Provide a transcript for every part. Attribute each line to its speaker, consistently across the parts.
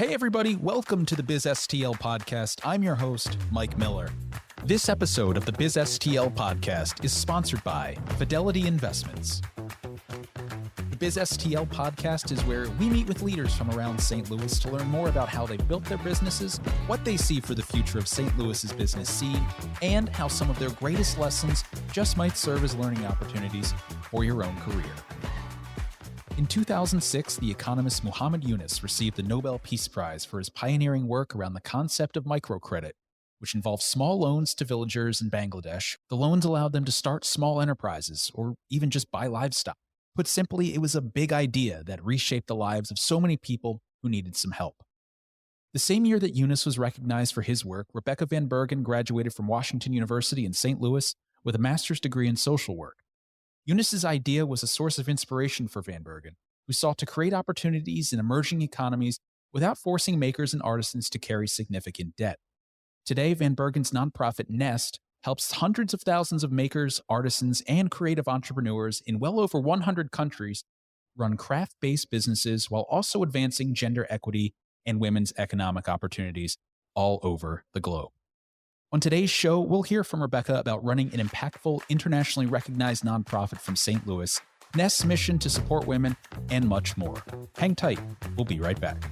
Speaker 1: Hey everybody, welcome to the BizSTL podcast. I'm your host, Mike Miller. This episode of the BizSTL podcast is sponsored by Fidelity Investments. The BizSTL podcast is where we meet with leaders from around St. Louis to learn more about how they built their businesses, what they see for the future of St. Louis's business scene, and how some of their greatest lessons just might serve as learning opportunities for your own career. In 2006, the economist Muhammad Yunus received the Nobel Peace Prize for his pioneering work around the concept of microcredit, which involves small loans to villagers in Bangladesh. The loans allowed them to start small enterprises or even just buy livestock. Put simply, it was a big idea that reshaped the lives of so many people who needed some help. The same year that Yunus was recognized for his work, Rebecca van Bergen graduated from Washington University in St. Louis with a master's degree in social work. Yunus's idea was a source of inspiration for Van Bergen, who sought to create opportunities in emerging economies without forcing makers and artisans to carry significant debt. Today, Van Bergen's nonprofit Nest helps hundreds of thousands of makers, artisans, and creative entrepreneurs in well over 100 countries run craft-based businesses while also advancing gender equity and women's economic opportunities all over the globe. On today's show, we'll hear from Rebecca about running an impactful, internationally recognized nonprofit from St. Louis, Nest's mission to support women, and much more. Hang tight. We'll be right back.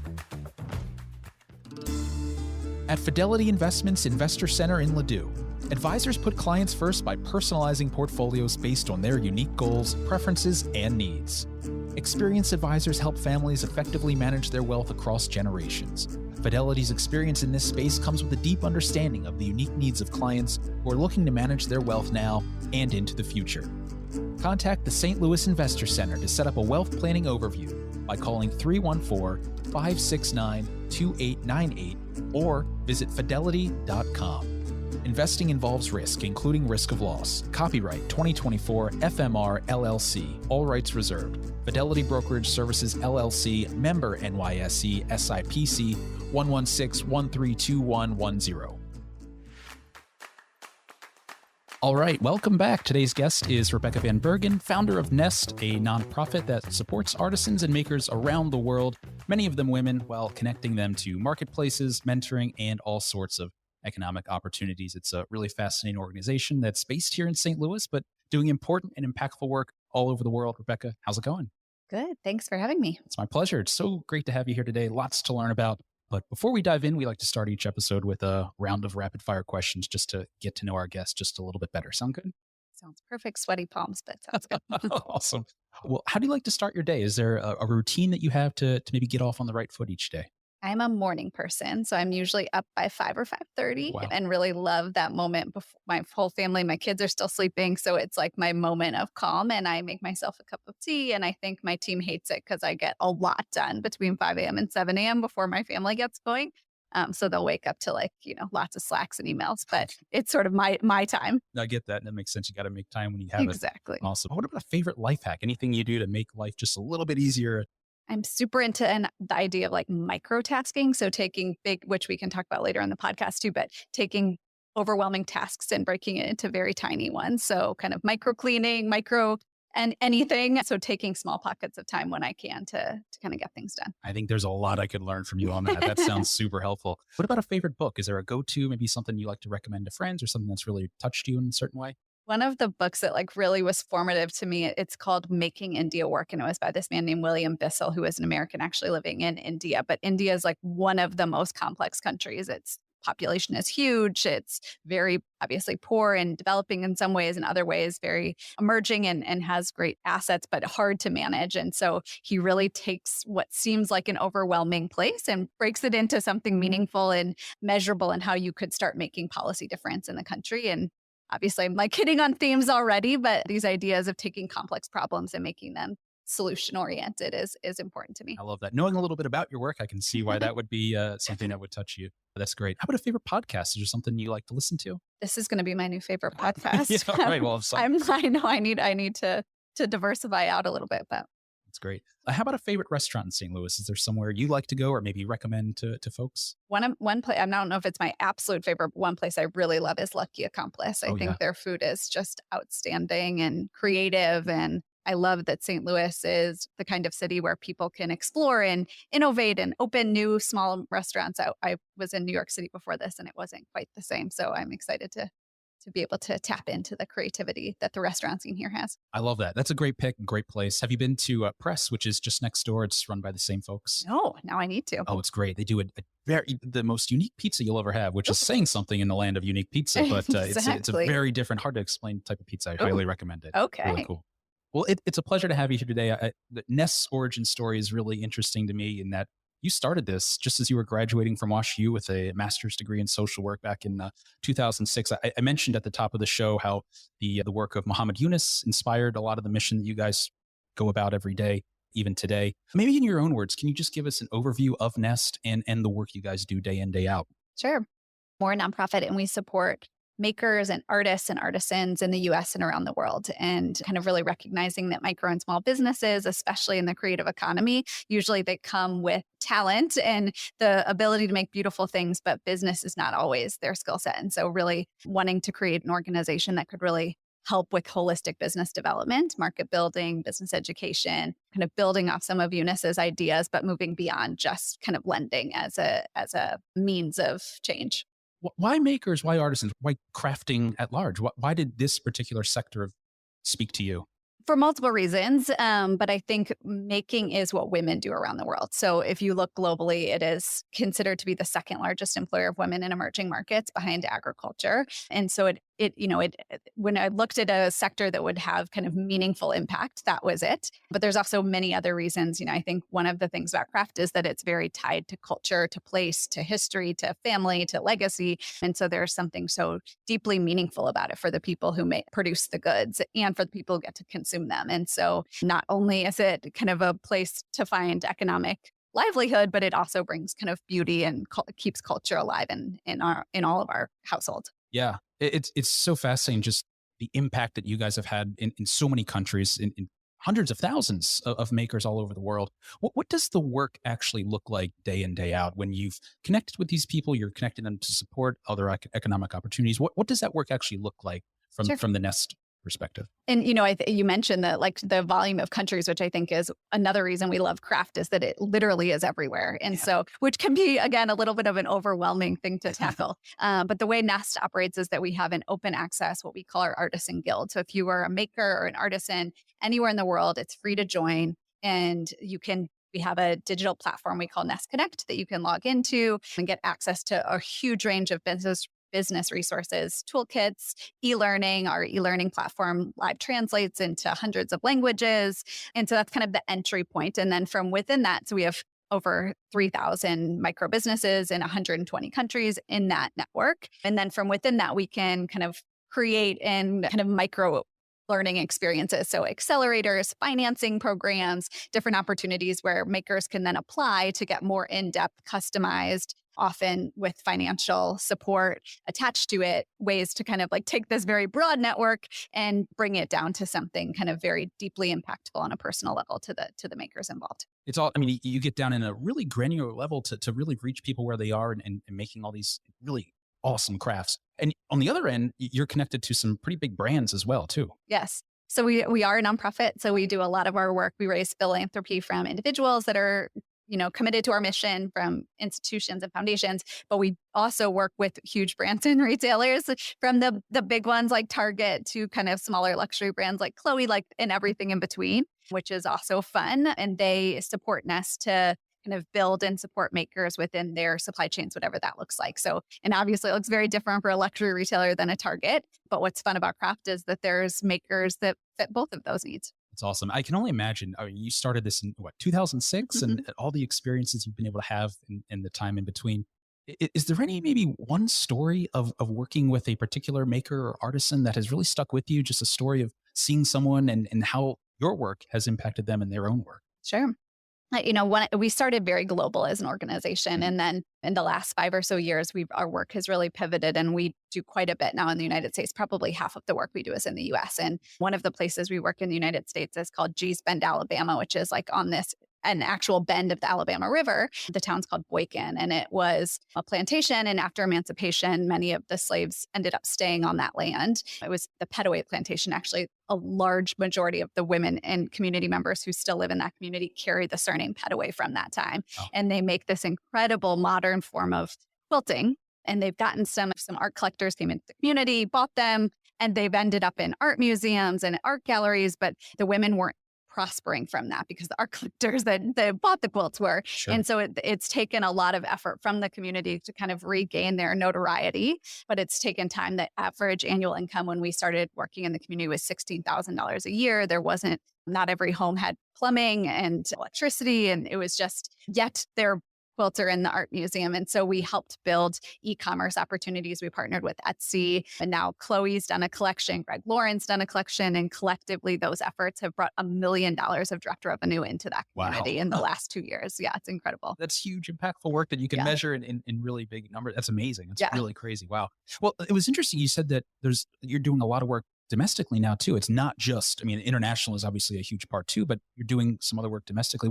Speaker 1: At Fidelity Investments Investor Center in Ladue, advisors put clients first by personalizing portfolios based on their unique goals, preferences, and needs. Experienced advisors help families effectively manage their wealth across generations. Fidelity's experience in this space comes with a deep understanding of the unique needs of clients who are looking to manage their wealth now and into the future. Contact the St. Louis Investor Center to set up a wealth planning overview by calling 314-569-2898 or visit fidelity.com. Investing involves risk, including risk of loss. Copyright 2024 FMR LLC. All rights reserved. Fidelity Brokerage Services LLC. Member NYSE SIPC 116132110. All right, welcome back. Today's guest is Rebecca van Bergen, founder of Nest, a nonprofit that supports artisans and makers around the world, many of them women, while connecting them to marketplaces, mentoring, and all sorts of economic opportunities. It's a really fascinating organization that's based here in St. Louis, but doing important and impactful work all over the world. Rebecca, how's it going?
Speaker 2: Good. Thanks for having me.
Speaker 1: It's my pleasure. It's so great to have you here today. Lots to learn about. But before we dive in, we like to start each episode with a round of rapid fire questions just to get to know our guests just a little bit better. Sound good?
Speaker 2: Sounds perfect. Sweaty palms, but sounds good.
Speaker 1: Awesome. Well, how do you like to start your day? Is there a routine that you have to maybe get off on the right foot each day?
Speaker 2: I'm a morning person, so I'm usually up by 5 or 5:30
Speaker 1: Wow.
Speaker 2: and really love that moment before my whole family, my kids are still sleeping. So it's like my moment of calm, and I make myself a cup of tea. And I think my team hates it because I get a lot done between 5 a.m. and 7 a.m. before my family gets going. So they'll wake up to lots of Slacks and emails, but it's sort of my time.
Speaker 1: I get that. And that makes sense. You got to make time when you have it.
Speaker 2: Exactly.
Speaker 1: Awesome. What about a favorite life hack? Anything you do to make life just a little bit easier?
Speaker 2: I'm super into the idea of microtasking. So taking big, which we can talk about later on the podcast too, but taking overwhelming tasks and breaking it into very tiny ones. So kind of micro cleaning, and anything. So taking small pockets of time when I can to kind of get things done.
Speaker 1: I think there's a lot I could learn from you on that. That sounds super helpful. What about a favorite book? Is there a go-to, maybe something you like to recommend to friends or something that's really touched you in a certain way?
Speaker 2: One of the books that really was formative to me, it's called Making India Work. And it was by this man named William Bissell, who is an American actually living in India. But India is one of the most complex countries. Its population is huge. It's very obviously poor and developing in some ways, in other ways, very emerging and has great assets, but hard to manage. And so he really takes what seems like an overwhelming place and breaks it into something meaningful and measurable and how you could start making policy difference in the country. And obviously, I'm hitting on themes already, but these ideas of taking complex problems and making them solution-oriented is important to me.
Speaker 1: I love that. Knowing a little bit about your work, I can see why that would be something that would touch you. That's great. How about a favorite podcast? Is there something you like to listen to?
Speaker 2: This is going to be my new favorite podcast.
Speaker 1: Yeah, right. Well,
Speaker 2: I know I need to diversify out a little bit, but
Speaker 1: that's great. How about a favorite restaurant in St. Louis? Is there somewhere you like to go or maybe recommend to folks?
Speaker 2: One place, I don't know if it's my absolute favorite, but one place I really love is Lucky Accomplice. I think their food is just outstanding and creative, and I love that St. Louis is the kind of city where people can explore and innovate and open new small restaurants. I was in New York City before this and it wasn't quite the same. So I'm excited to be able to tap into the creativity that the restaurant scene here has.
Speaker 1: I love that. That's a great pick, great place. Have you been to Press, which is just next door? It's run by the same folks.
Speaker 2: No, now I need to.
Speaker 1: Oh, it's great. They do the most unique pizza you'll ever have, which is saying something in the land of unique pizza, but it's a very different, hard to explain type of pizza. I highly recommend it.
Speaker 2: Okay.
Speaker 1: Really cool. Well, it's a pleasure to have you here today. The Nest's origin story is really interesting to me in that you started this just as you were graduating from WashU with a master's degree in social work back in 2006. I mentioned at the top of the show how the work of Muhammad Yunus inspired a lot of the mission that you guys go about every day, even today. Maybe in your own words, can you just give us an overview of Nest and the work you guys do day in, day out?
Speaker 2: Sure. We're a nonprofit and we support makers and artists and artisans in the US and around the world, and kind of really recognizing that micro and small businesses, especially in the creative economy, usually they come with talent and the ability to make beautiful things, but business is not always their skill set. And so really wanting to create an organization that could really help with holistic business development, market building, business education, kind of building off some of Eunice's ideas, but moving beyond just kind of lending as a means of change.
Speaker 1: Why makers? Why artisans? Why crafting at large? Why did this particular sector speak to you?
Speaker 2: For multiple reasons, but I think making is what women do around the world. So if you look globally, it is considered to be the second largest employer of women in emerging markets behind agriculture. And so when I looked at a sector that would have kind of meaningful impact, that was it. But there's also many other reasons. I think one of the things about craft is that it's very tied to culture, to place, to history, to family, to legacy. And so there's something so deeply meaningful about it for the people who produce the goods and for the people who get to consume them. And so not only is it kind of a place to find economic livelihood, but it also brings kind of beauty and keeps culture alive in all of our households.
Speaker 1: Yeah, it's so fascinating, just the impact that you guys have had in so many countries, in hundreds of thousands of makers all over the world. What does the work actually look like day in, day out when you've connected with these people, you're connecting them to support other economic opportunities? What does that work actually look like from the Nest perspective?
Speaker 2: And, you mentioned that like the volume of countries, which I think is another reason we love craft, is that it literally is everywhere. And so, which can be, again, a little bit of an overwhelming thing to tackle. But the way Nest operates is that we have an open access, what we call our artisan guild. So if you are a maker or an artisan anywhere in the world, it's free to join. And we have a digital platform we call Nest Connect that you can log into and get access to a huge range of business resources, toolkits, e-learning. Our e-learning platform live translates into hundreds of languages. And so that's kind of the entry point. And then from within that, so we have over 3,000 micro businesses in 120 countries in that network. And then from within that, we can kind of create and kind of micro learning experiences. So accelerators, financing programs, different opportunities where makers can then apply to get more in-depth, customized, often with financial support attached to it, ways to kind of like take this very broad network and bring it down to something kind of very deeply impactful on a personal level to the makers involved.
Speaker 1: It's all, you get down in a really granular level to really reach people where they are and making all these really awesome crafts. And on the other end, you're connected to some pretty big brands as well, too.
Speaker 2: Yes. So we are a nonprofit. So we do a lot of our work. We raise philanthropy from individuals that are committed to our mission, from institutions and foundations, but we also work with huge brands and retailers, from the big ones like Target to kind of smaller luxury brands like Chloe, and everything in between, which is also fun. And they support Nest to kind of build and support makers within their supply chains, whatever that looks like. So, and obviously it looks very different for a luxury retailer than a Target. But what's fun about craft is that there's makers that fit both of those needs.
Speaker 1: It's awesome. I can only imagine, you started this in 2006
Speaker 2: Mm-hmm.
Speaker 1: and all the experiences you've been able to have in the time in between. Is there maybe one story of working with a particular maker or artisan that has really stuck with you? Just a story of seeing someone and how your work has impacted them in their own work?
Speaker 2: Sure. We started very global as an organization. And then in the last 5 or so years, our work has really pivoted, and we do quite a bit now in the United States. Probably half of the work we do is in the US. And one of the places we work in the United States is called Gee's Bend, Alabama, which is like on this an actual bend of the Alabama River. The town's called Boykin, and it was a plantation. And after emancipation, many of the slaves ended up staying on that land. It was the Petaway plantation. Actually, a large majority of the women and community members who still live in that community carry the surname Petaway from that time.
Speaker 1: Oh.
Speaker 2: And they make this incredible modern form of quilting. And they've gotten some art collectors came into the community, bought them, and they've ended up in art museums and art galleries. But the women weren't prospering from that because the art collectors that bought the quilts were.
Speaker 1: Sure.
Speaker 2: And so it's taken a lot of effort from the community to kind of regain their notoriety. But it's taken time. The average annual income when we started working in the community was $16,000 a year. Not every home had plumbing and electricity. And it was just, yet their quilts are in the art museum. And so we helped build e-commerce opportunities. We partnered with Etsy, and now Chloe's done a collection, Greg Lauren's done a collection, and collectively those efforts have brought $1 million of direct revenue into that community in the last 2 years. Yeah, it's incredible.
Speaker 1: That's huge, impactful work that you can measure in really big numbers. That's amazing. It's really crazy. Wow. Well, it was interesting. You said that you're doing a lot of work domestically now too. It's not just, international is obviously a huge part too, but you're doing some other work domestically.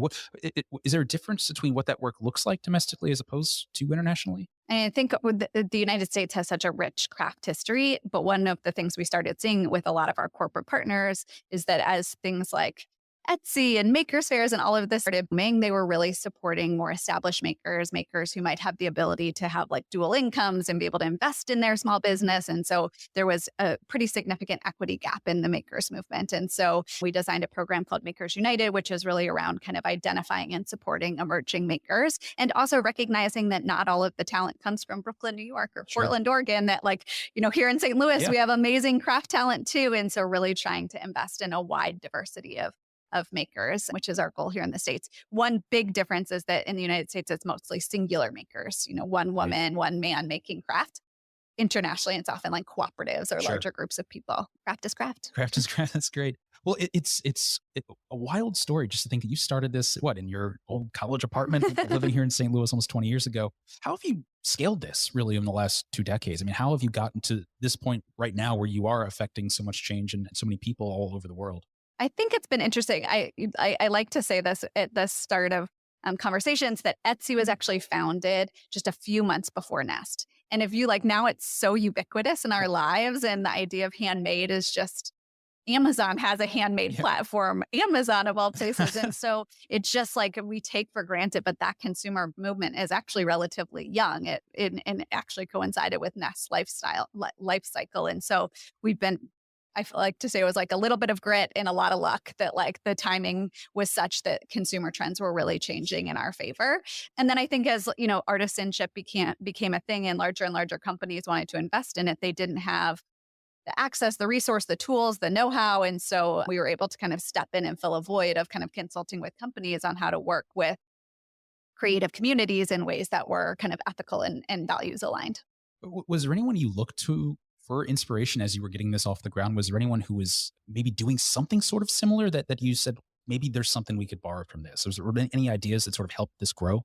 Speaker 1: Is there a difference between what that work looks like domestically as opposed to internationally?
Speaker 2: And I think the United States has such a rich craft history, but one of the things we started seeing with a lot of our corporate partners is that as things like Etsy and makers fairs and all of this started booming, they were really supporting more established makers who might have the ability to have like dual incomes and be able to invest in their small business. And so there was a pretty significant equity gap in the makers movement. And so we designed a program called Makers United, which is really around kind of identifying and supporting emerging makers and also recognizing that not all of the talent comes from Brooklyn, New York or Portland, Oregon, that here in St. Louis, we have amazing craft talent too. And so really trying to invest in a wide diversity of makers, which is our goal here in the States. One big difference is that in the United States, it's mostly singular makers, one woman, one man making craft. Internationally, it's often like cooperatives or larger groups of people. Craft is craft.
Speaker 1: Craft is craft. That's great. Well, it's a wild story just to think that you started this, in your old college apartment living here in St. Louis almost 20 years ago. How have you scaled this really in the last 2 decades? How have you gotten to this point right now where you are affecting so much change and so many people all over the world?
Speaker 2: I think it's been interesting. I like to say this at the start of conversations that Etsy was actually founded just a few months before Nest. And if you now it's so ubiquitous in our lives, and the idea of handmade is just Amazon has a handmade platform, Amazon of all places. And so it's just we take for granted, but that consumer movement is actually relatively young. It actually coincided with Nest's life cycle. And so I feel like to say it was a little bit of grit and a lot of luck that the timing was such that consumer trends were really changing in our favor. And then I think as, artisanship became a thing and larger companies wanted to invest in it, they didn't have the access, the resource, the tools, the know-how. And so we were able to kind of step in and fill a void of kind of consulting with companies on how to work with creative communities in ways that were kind of ethical and values aligned.
Speaker 1: Was there anyone you looked to for inspiration as you were getting this off the ground? Was there anyone who was maybe doing something sort of similar that you said, maybe there's something we could borrow from this? Was there any ideas that sort of helped this grow?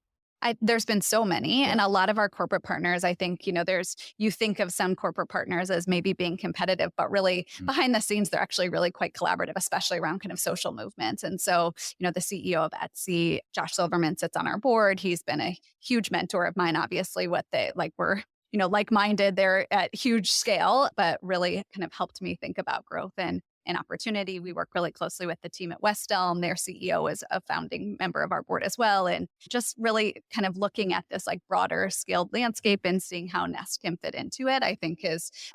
Speaker 2: There's been so many, and a lot of our corporate partners, I think, you think of some corporate partners as maybe being competitive, but really behind the scenes, they're actually really quite collaborative, especially around kind of social movements. And so, the CEO of Etsy, Josh Silverman, sits on our board. He's been a huge mentor of mine, obviously, we're like-minded. They're at huge scale, but really kind of helped me think about growth and opportunity. We work really closely with the team at West Elm. Their CEO is a founding member of our board as well. And just really kind of looking at this broader scaled landscape and seeing how Nest can fit into it, I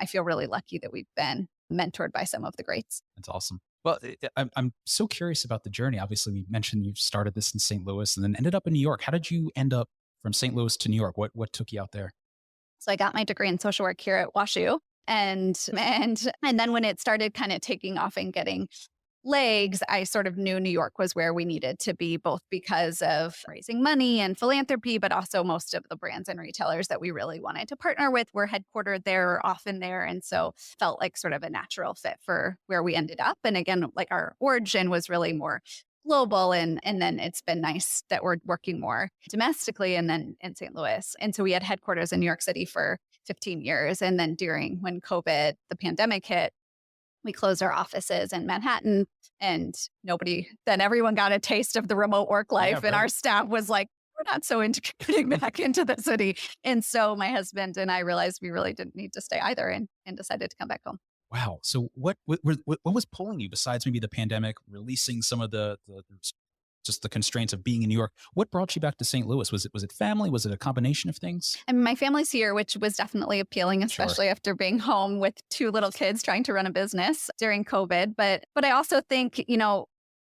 Speaker 2: feel really lucky that we've been mentored by some of the greats.
Speaker 1: That's awesome. Well, I'm so curious about the journey. Obviously, we mentioned you started this in St. Louis and then ended up in New York. How did you end up from St. Louis to New York? What took you out there?
Speaker 2: So I got my degree in social work here at WashU. And then when it started kind of taking off and getting legs, I sort of knew New York was where we needed to be, both because of raising money and philanthropy, but also most of the brands and retailers that we really wanted to partner with were headquartered there or often there. And so felt like sort of a natural fit for where we ended up. And again, our origin was really more global. And then it's been nice that we're working more domestically and then in St. Louis. And so we had headquarters in New York City for 15 years. And then when the pandemic hit, we closed our offices in Manhattan, and then everyone got a taste of the remote work life.
Speaker 1: Yeah,
Speaker 2: And
Speaker 1: right.
Speaker 2: our staff was like, we're not so into getting back into the city. And so my husband and I realized we really didn't need to stay either, and decided to come back home.
Speaker 1: Wow. So what was pulling you besides maybe the pandemic, releasing some of the just the constraints of being in New York? What brought you back to St. Louis? Was it family? Was it a combination of things?
Speaker 2: And my family's here, which was definitely appealing,
Speaker 1: Sure.
Speaker 2: especially after being home with two little kids trying to run a business during COVID. But I also think,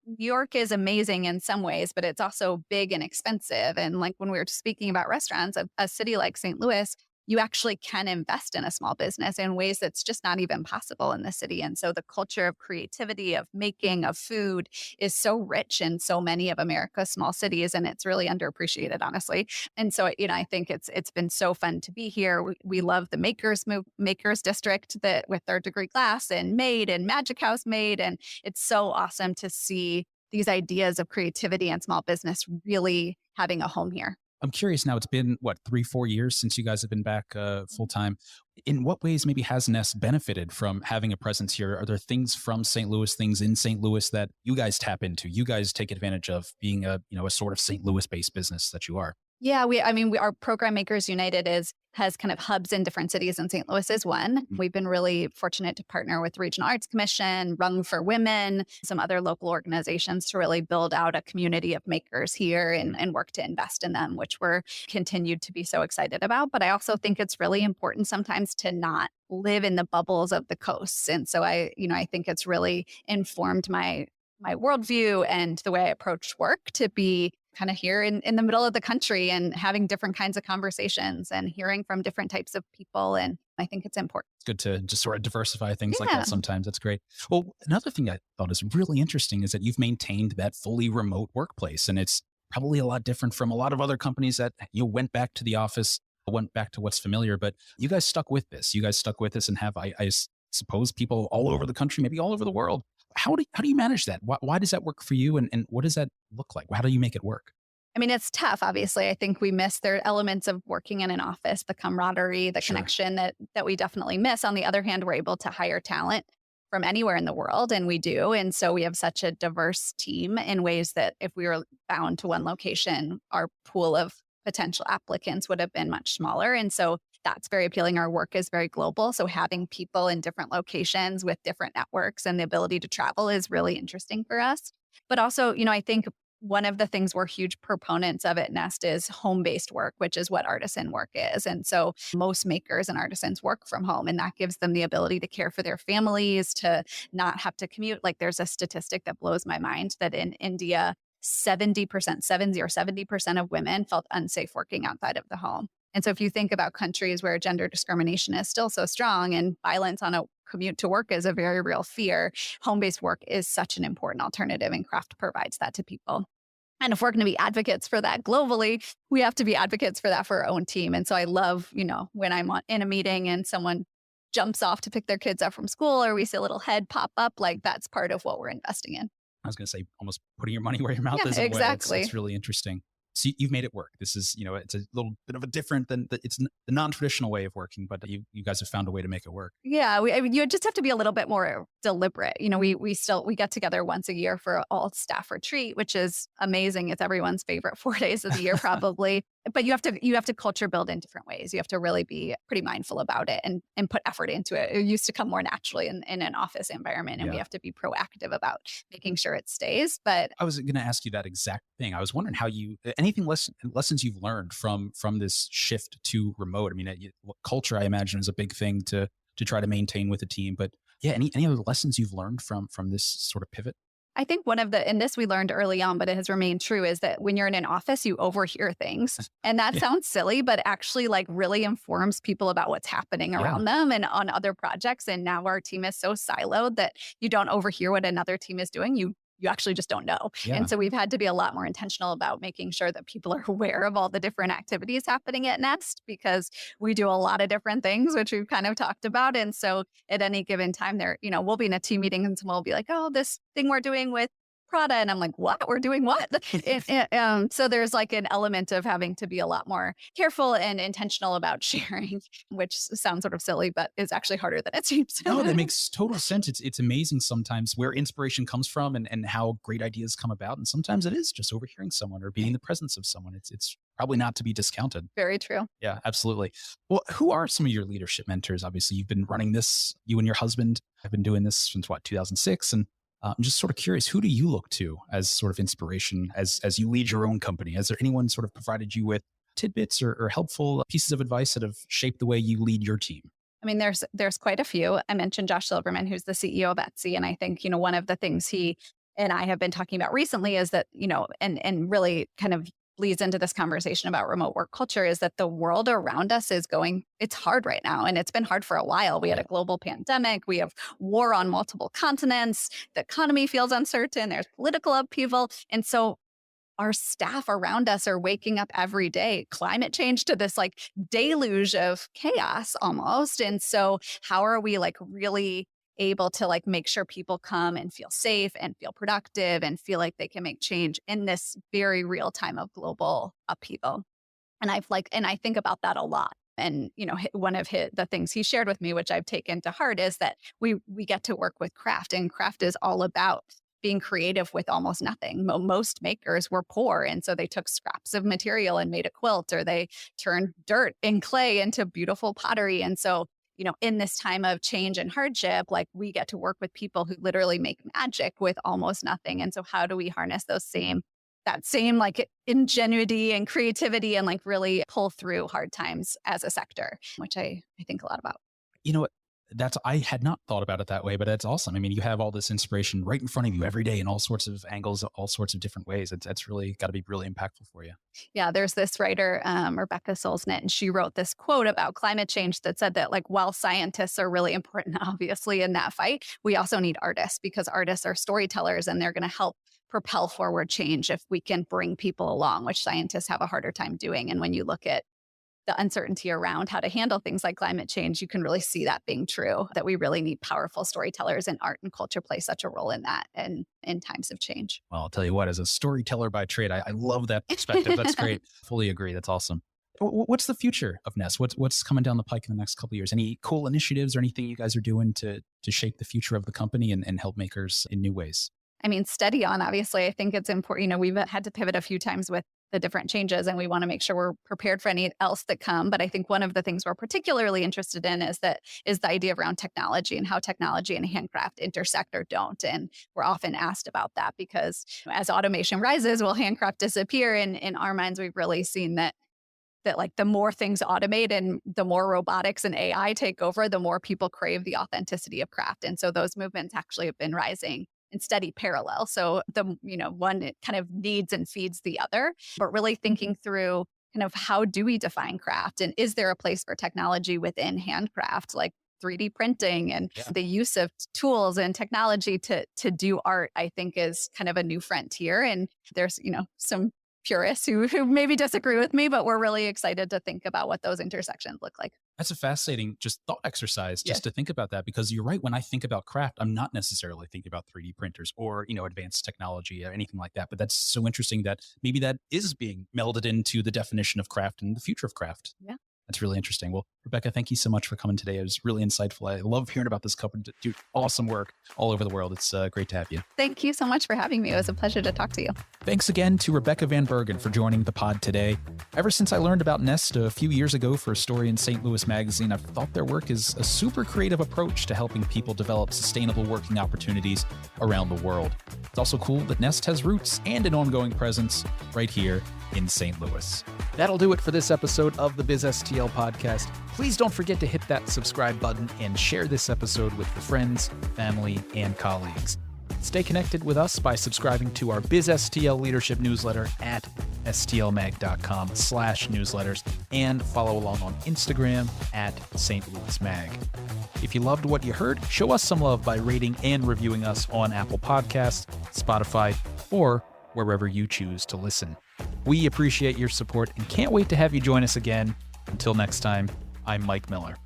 Speaker 2: New York is amazing in some ways, but it's also big and expensive. And like when we were speaking about restaurants, a city like St. Louis, you actually can invest in a small business in ways that's just not even possible in the city. And so the culture of creativity, of making, of food is so rich in so many of America's small cities, and it's really underappreciated, honestly. And so, I think it's been so fun to be here. We love the Makers District that with Third Degree Glass and Made and Magic House Made, and it's so awesome to see these ideas of creativity and small business really having a home here.
Speaker 1: I'm curious now, it's been what, 3-4 years since you guys have been back full time. In what ways maybe has Nest benefited from having a presence here? Are there things from St. Louis, things in St. Louis that you guys tap into, you guys take advantage of being a sort of St. Louis based business that you are?
Speaker 2: Yeah, our program Makers United has kind of hubs in different cities, and St. Louis is one. We've been really fortunate to partner with the Regional Arts Commission, Rung for Women, some other local organizations to really build out a community of makers here and work to invest in them, which we're continued to be so excited about. But I also think it's really important sometimes to not live in the bubbles of the coasts. And so I think it's really informed my worldview and the way I approach work to be kind of here in the middle of the country and having different kinds of conversations and hearing from different types of people. And I think it's important.
Speaker 1: It's good to just sort of diversify things like
Speaker 2: Yeah.
Speaker 1: that sometimes. That's great. Well, another thing I thought is really interesting is that you've maintained that fully remote workplace. And it's probably a lot different from a lot of other companies that went back to the office, went back to what's familiar. But you guys stuck with this. You guys stuck with this and have, I suppose, people all over the country, maybe all over the world. How do you manage that? Why does that work for you? And what does that look like? How do you make it work?
Speaker 2: I mean, it's tough, obviously. I think we miss there are elements of working in an office, the camaraderie, the
Speaker 1: Sure.
Speaker 2: connection that we definitely miss. On the other hand, we're able to hire talent from anywhere in the world, and we do. And so we have such a diverse team in ways that if we were bound to one location, our pool of potential applicants would have been much smaller. And so that's very appealing. Our work is very global. So having people in different locations with different networks and the ability to travel is really interesting for us. But also, I think one of the things we're huge proponents of at Nest is home-based work, which is what artisan work is. And so most makers and artisans work from home, and that gives them the ability to care for their families, to not have to commute. Like there's a statistic that blows my mind that in India, 70% of women felt unsafe working outside of the home. And so if you think about countries where gender discrimination is still so strong and violence on a commute to work is a very real fear, home-based work is such an important alternative, and Craft provides that to people. And if we're going to be advocates for that globally, we have to be advocates for that for our own team. And so I love, when I'm in a meeting and someone jumps off to pick their kids up from school, or we see a little head pop up, like that's part of what we're investing in.
Speaker 1: I was going to say almost putting your money where your mouth
Speaker 2: Yeah,
Speaker 1: is. In a way.
Speaker 2: exactly.
Speaker 1: It's really interesting. So you've made it work. This is, it's a little bit of a different than it's the non-traditional way of working, but you guys have found a way to make it work.
Speaker 2: Yeah, you just have to be a little bit more deliberate. We get together once a year for an all staff retreat, which is amazing. It's everyone's favorite 4 days of the year, probably. But you have to culture build in different ways. You have to really be pretty mindful about it and put effort into it. It used to come more naturally in an office environment, and we have to be proactive about making sure it stays. But
Speaker 1: I was going to ask you that exact thing. I was wondering how anything lessons you've learned from this shift to remote. I mean, culture, I imagine, is a big thing to try to maintain with a team. But yeah, any other lessons you've learned from this sort of pivot?
Speaker 2: I think and this we learned early on, but it has remained true, is that when you're in an office, you overhear things. And that sounds silly, but actually really informs people about what's happening around them and on other projects. And now our team is so siloed that you don't overhear what another team is doing. You actually just don't know.
Speaker 1: Yeah.
Speaker 2: And so we've had to be a lot more intentional about making sure that people are aware of all the different activities happening at Nest, because we do a lot of different things, which we've kind of talked about. And so at any given time we'll be in a team meeting and someone will be like, oh, this thing we're doing with Prada. And I'm like, what? We're doing what? So there's like an element of having to be a lot more careful and intentional about sharing, which sounds sort of silly, but is actually harder than it seems.
Speaker 1: No, that makes total sense. It's amazing sometimes where inspiration comes from and how great ideas come about. And sometimes it is just overhearing someone or being in the presence of someone. It's probably not to be discounted.
Speaker 2: Very true.
Speaker 1: Yeah, absolutely. Well, who are some of your leadership mentors? Obviously, you've been running this, you and your husband have been doing this since 2006. And I'm just sort of curious, who do you look to as sort of inspiration as you lead your own company? Has there anyone sort of provided you with tidbits or helpful pieces of advice that have shaped the way you lead your team?
Speaker 2: I mean, there's quite a few. I mentioned Josh Silverman, who's the CEO of Etsy. And I think, one of the things he and I have been talking about recently is that, and really kind of leads into this conversation about remote work culture, is that the world around us it's hard right now. And it's been hard for a while. We had a global pandemic. We have war on multiple continents. The economy feels uncertain. There's political upheaval. And so our staff around us are waking up every day, climate change to this like deluge of chaos almost. And so how are we like really able to like make sure people come and feel safe and feel productive and feel like they can make change in this very real time of global upheaval? And I think about that a lot. And, one of the things he shared with me, which I've taken to heart, is that we get to work with craft, and craft is all about being creative with almost nothing. Most makers were poor. And so they took scraps of material and made a quilt, or they turned dirt and clay into beautiful pottery. And so, in this time of change and hardship, like we get to work with people who literally make magic with almost nothing. And so how do we harness that same like ingenuity and creativity and like really pull through hard times as a sector, which I think a lot about.
Speaker 1: You know what? I had not thought about it that way, but that's awesome. I mean, you have all this inspiration right in front of you every day in all sorts of angles, all sorts of different ways. That's really got to be really impactful for you.
Speaker 2: Yeah, there's this writer, Rebecca Solznet, and she wrote this quote about climate change that said that like, while scientists are really important, obviously, in that fight, we also need artists, because artists are storytellers and they're going to help propel forward change if we can bring people along, which scientists have a harder time doing. And when you look at the uncertainty around how to handle things like climate change, you can really see that being true, that we really need powerful storytellers, and art and culture play such a role in that and in times of change.
Speaker 1: Well, I'll tell you what, as a storyteller by trade, I love that perspective. That's great. Fully agree. That's awesome. What's the future of Nest? What's coming down the pike in the next couple of years? Any cool initiatives or anything you guys are doing to shape the future of the company and help makers in new ways?
Speaker 2: I mean, steady on, obviously. I think it's important. We've had to pivot a few times with the different changes, and we want to make sure we're prepared for any else that come. But I think one of the things we're particularly interested in is the idea around technology and how technology and handcraft intersect or don't. And we're often asked about that because as automation rises, will handcraft disappear? And in our minds, we've really seen that like the more things automate and the more robotics and AI take over, the more people crave the authenticity of craft. And so those movements actually have been rising in steady parallel. So one, it kind of needs and feeds the other, but really thinking through kind of how do we define craft, and is there a place for technology within handcraft, like 3D printing and the use of tools and technology to do art, I think is kind of a new frontier. And there's, some purists who maybe disagree with me, but we're really excited to think about what those intersections look like.
Speaker 1: That's a fascinating just thought exercise just to think about that, because you're right. When I think about craft, I'm not necessarily thinking about 3D printers or, advanced technology or anything like that. But that's so interesting that maybe that is being melded into the definition of craft and the future of craft.
Speaker 2: Yeah.
Speaker 1: That's really interesting. Well, Rebecca, thank you so much for coming today. It was really insightful. I love hearing about this company. Do awesome work all over the world. It's great to have you.
Speaker 2: Thank you so much for having me. It was a pleasure to talk to you.
Speaker 1: Thanks again to Rebecca van Bergen for joining the pod today. Ever since I learned about Nest a few years ago for a story in St. Louis Magazine, I've thought their work is a super creative approach to helping people develop sustainable working opportunities around the world. It's also cool that Nest has roots and an ongoing presence right here in St. Louis. That'll do it for this episode of the BizSTL podcast. Please don't forget to hit that subscribe button and share this episode with your friends, family, and colleagues. Stay connected with us by subscribing to our BizSTL leadership newsletter at stlmag.com/newsletters and follow along on Instagram at St. Louis Mag. If you loved what you heard, show us some love by rating and reviewing us on Apple Podcasts, Spotify, or wherever you choose to listen. We appreciate your support and can't wait to have you join us again. Until next time, I'm Mike Miller.